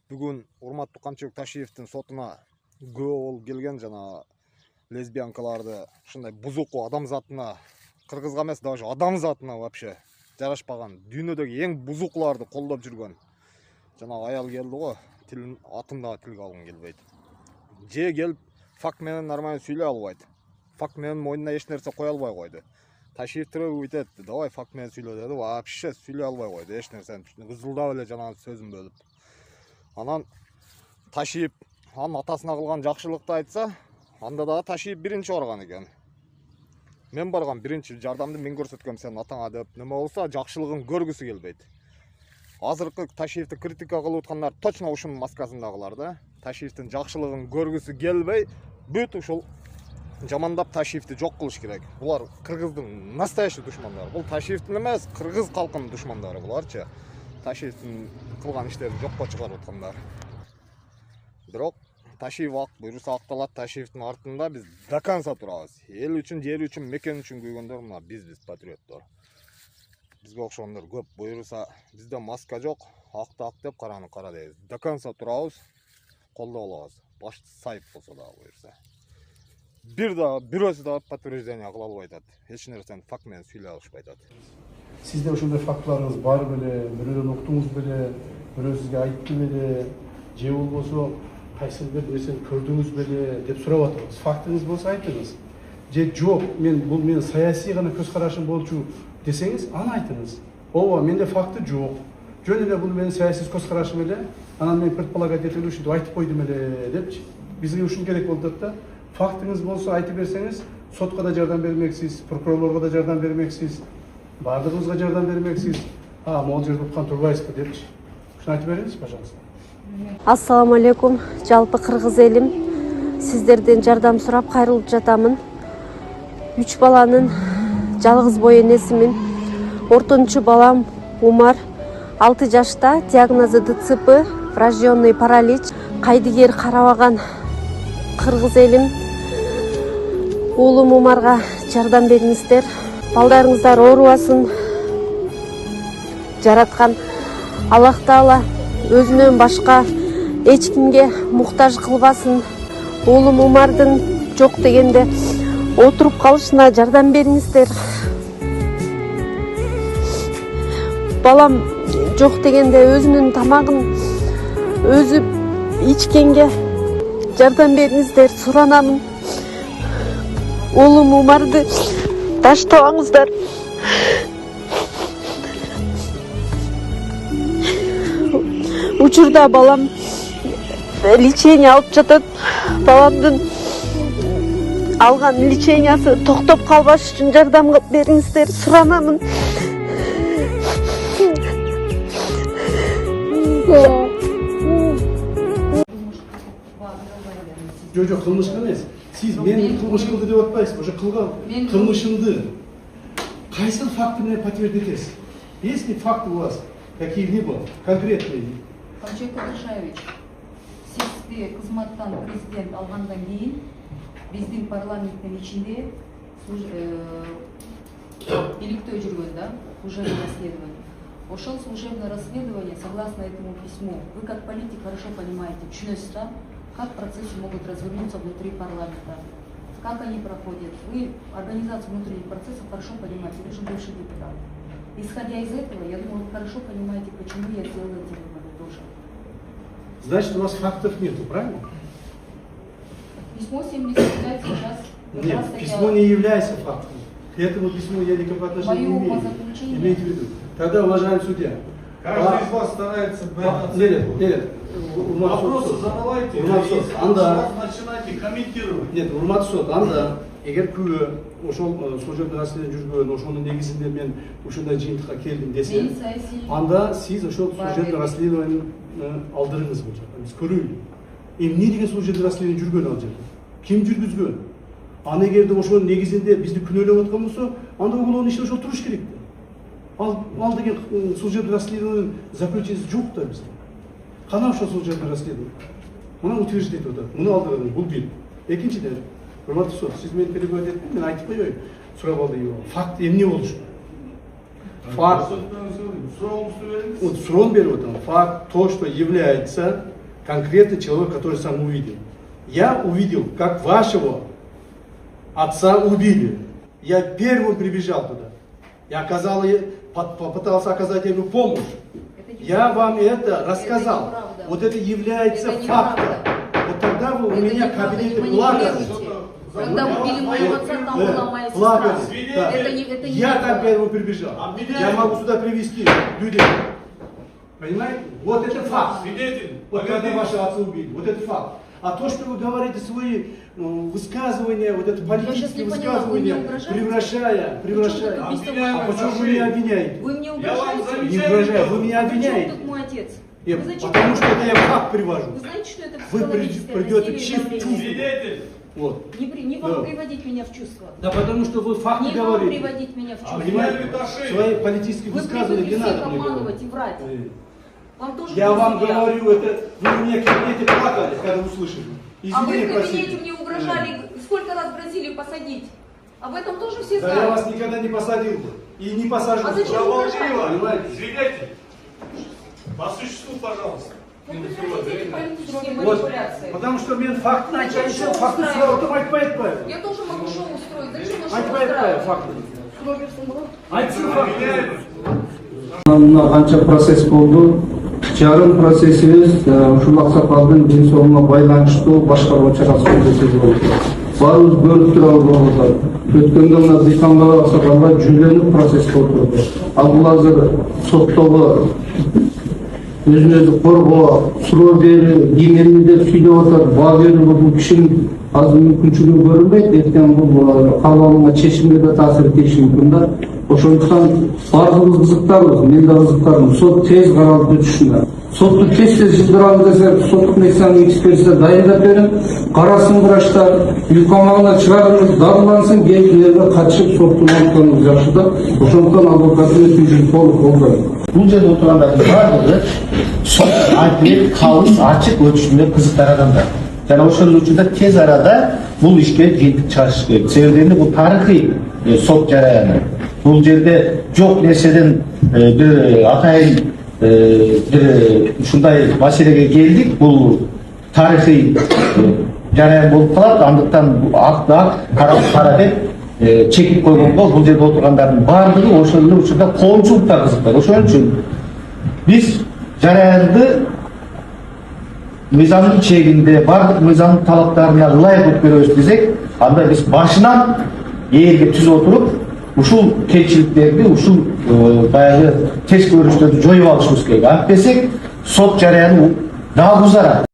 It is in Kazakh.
Бүгін урматтуу Канчыбек Ташиевдин сотуна күбө болуп келген жана лесбиянкаларды ушундай бузуку адамзатына, кыргызга эмес, даже адамзатына вообще жарашпаган, дүйнөдөгү эң бузукуларды колдоп жүргөн жана аял келди го, тилин атын дагы тилге алгым келбейт. Же келип факт менен нормально сүйлөй албайт. Факт менен мойнуна эч нерсе кое албай койду. Ташиев бүйтет, давай факт менен сүйлө деди, вообще сүйлөй албай койду эч нерсени. Ызылдап эле жанагы сөзүн бөлүп. Анан Ташиев анын атасына кылган жакшылыкты айтса, анда дагы Ташиев биринчи барган экен. Мен барган биринчи жардамды мен көрсөткөм сенин атаңа деп. Неме болсо жакшылыгын көргүсү келбейт. Азыркы Ташиевди критика кылып аткандар точно ушунун маскасындагылар да. Ташиевдин жакшылыгын көргүсү келбей, бүт ушул жамандап Ташиевди жок кылыш керек. Булар кыргыздын настоящий душмандары. Бул Ташиевдин эмес, кыргыз калкынын душмандары буларчы. Ташиевдин кылган иштерин жокко чыгарып аткандар. Бирок Ташиев ак буйруса акталат. Ташиевдин артында биз до конца турабыз. Эл үчүн, жер үчүн, мекен үчүн күйгөндөр мына биз патриоттор. Бизге окшогондор көп. Буйруса бизде маска жок, акты ак деп, караны кара дейбиз. До конца турабыз, колдоп алабыз. Башты сайып болсо дагы буйруса. Бирөөсү да подтверждение кыла албай атат. Эч нерсени факт менен сүйлөй алышпай атат. Сизде ошондой фактыларыңыз бар беле, бирөөдөн уктуңуз беле, бирөө сизге айтты беле, же болбосо кайсыл бир нерсени көрдүңүз беле деп сурап атабыз. Фактыңыз болсо айтыңыз. Же жок, бул менин саясий гана көз карашым болчу десеңиз, аны айтыңыз. Ооба, менде факты жок. Жөн эле бул менин саясий көз карашым эле, анан мен предполагать этип ушинтип айтып койдум эле депчи. Бизге ушун керек болуп атат да. Фактыңыз болсо айтып берсеңиз, сотко да жардам бермексиз, прокурорлорго да жардам бермексиз, баардыгыбызга жардам бермексиз. Могул жерде уткан турбайсызбы депчи. Ушуну айтып бериңиз, пожалуйста. Ассаламу алейкум, жалпы кыргыз элим. Сиздерден жардам сурап кайрылып жатамын. 3 баланын жалгыз бой энесимин. Ортончу балам Умар, 6 жашта, диагнозу ДЦП, врожденный паралич. Кайдыгер карабаган кыргыз элим. Уулум Умарга жардам бериңиздер. Балдарыңыздар оорубасын. Жараткан Аллах Таала өзүнөн башка эч кимге муктаж кылбасын. Уулум Умардын жок дегенде отуруп калышына жардам бериңиздер. Балам жок дегенде өзүнүн тамагын өзү ичкенге жардам бериңиздер, суранамын. Уулум Умарды таштабаңыздар. Учурда балам лечение алып жатат. Баламдын алган лечениясы токтоп калбаш үчүн жардам бериңиздер, суранамын. Жок, кылмыш эмес. Сиз мен кылмыш кылды деп атпайсызбы? Уже кылган кылмышымды кайсыл факты менен подтвердить этесиз? Есть ли факты у вас какие-либо конкретные? Канчыбек Кудышаевич, сизди кызматтан президент алгандан кийин биздин парламенттин ичинде иликтөө жүргөн да, служебное расследование. Ошол служебное расследование, согласно этому письму, вы как политик хорошо понимаете, түшүнөсүз да, как процессы могут развернуться внутри парламента, как они проходят. Вы организацию внутренних процессов хорошо понимаете, вы же бывший депутат. Исходя из этого, я думаю, вы хорошо понимаете, почему я сделала эти выводы тоже. Значит, у вас фактов нету, правильно? Письмо 75 сейчас... Нет, письмо не является фактом. К этому письму я никакого отношения не имею. Имейте в виду. Тогда, уважаемый судья... Каждый из вас старается... Нет. Вопросы задавайте, начинайте комментировать. Нет, урмат сот, анда. Эгер күбө ошол служебный расследование жүргөн, ошонун негизинде мен ушундай жыйынтыкка келдим десе, анда сиз ошол служебный расследованияны алдырыңыз бул жакта. Биз көрөйлү. Эмне деген служебный расследование жүргөн ал жерде? Ким жүргүзгөн? Аны эгерде ошонун негизинде бизди күнөөлөп аткан болсо, анда уголовный иште ошол туруш керек да. Ал деген служебный расследованиянын заключениеси жок да бизде. Кана ошол служебный расследование? Муну утверждать этип атат. Муну алдырган бул бир. Экинчиден, урматтуу сот, сиз мени перебивать этпей, мен айтып коеюн. Сурап алдым. Факт эмне болушу? Факт. Сурооңузду бериңиз. Вот суроону берип атам. Факт то, что является конкретный человек, который сам увидел. Я увидел, как вашего отца убили. Я первым прибежал туда. Я попытался оказать ему помощь. Я вам это рассказал. неправда. Вот это является Это фактом. неправда. Вот тогда вы у Это меня в неправда, кабинете не плакали. манипулируйте. Когда убили моего отца, там была моя Плакали. сестра. Да. Это не Я было. там первым прибежал. Я могу сюда привести людей. Понимаете? Вот это факт. Свидетель. Вот когда ваши отцы убили. Вот это факт. А то, что вы говорите свои высказывания, вот это политические не поняла, вы мне высказывания, угрожаете? превращая. Причем тут убийство А моего почему отца? вы меня обвиняете? Вы мне Я вам угрожаете? Не угрожаю, вы меня При чем обвиняете. тут мой отец? Нет, Вы зачем? потому что это я факт привожу. Вы знаете, что это Вы психологическое придете насилие чист и давление? чувств. Свидетель. Вот. Не вам Да. приводить меня в чувство. Да потому что вы факты Не вам говорите. приводить меня в чувство. Понимаете? Ошибка. Свои политические Вы высказывания привыкли не всех надо мне говорить. обманывать и врать. Вам тоже Я не вам судья. говорю, это вы мне в кабинете плакали, когда услышали. А вы Извинения в просили. кабинете мне угрожали, сколько раз грозили посадить. Об этом тоже все Да я знают. вас никогда не посадил бы. И не посажу. А зачем Понимаете? Свидетель. По существу, пожалуйста. Вы прекратите эти политические Вот, манипуляции. потому что мен факт Зачем начал, шоу факт устраивать? сразу айтпайт пай. Я тоже могу шоу устроить. Зачем вы шоу Айтпайт пай устраиваете? факт. Роберсон был? Айтсын факт. Мына канча процесс болду. Жарым процессибиз ушул аксакалдын ден соолугуна байланыштуу башкаруу чарасы процесси болду. Баарыбыз көрүп турабыз. Өткөндө мына Дыйканбай аксакалга жүйлөнүп процесске отурду. Ал бул азыр соттогу өзүн өзү коргоо, суроо берүү, кийин деп сүйлөп атат. Баа берүү бул кишинин азыр мүмкүнчүлүгү көрүнбөйт. Эртең бул калыбалыгына чечимге да таасир этиши мүмкүн да. Ошондуктан баардыгыбыз кызыктарбыз, мен да кызыктардым. Сот тез каралып өтүшүнө. Сотту тез жылдырабыз десе, соттук медициналык экспертиза дайындап берип, карасын врачтар, үй камагына чыгарыңыз, дарылансын, келгилерге катышып соттун антканыбыз жакшы да. Ошондуктан адвокаттын өтүнүшүн толук колдойм. Бул жерде отургандардын баардыгы сот адилет, калыс, ачык өтүшүнө кызыктар адамдар. Жана ошонун үчүн да тез арада бул ишке жетип чыгыш керек. Себеби бул тарыхый сот жараяны. Бул жерде жок нерседен бир атайын бир ушундай маселеге келдик. Бул тарыхый жараян болуп калат. Андыктан акты ак, караны кара деп чекип койгонго бул жерде отургандардын баардыгы ошонун учурда коомчулукка кызыктар. Ошон үчүн биз жараянды мыйзамдын чегинде, бардык мыйзамдын талаптарына ылайык өткөрөбүз десек, анда биз башынан ээлге түзүп отуруп, ушул кемчиликтерди, ушул баягы терс көрүнүштөрдү жоюп алышыбыз керек. Антпесек, сот жараяны дагы узарат.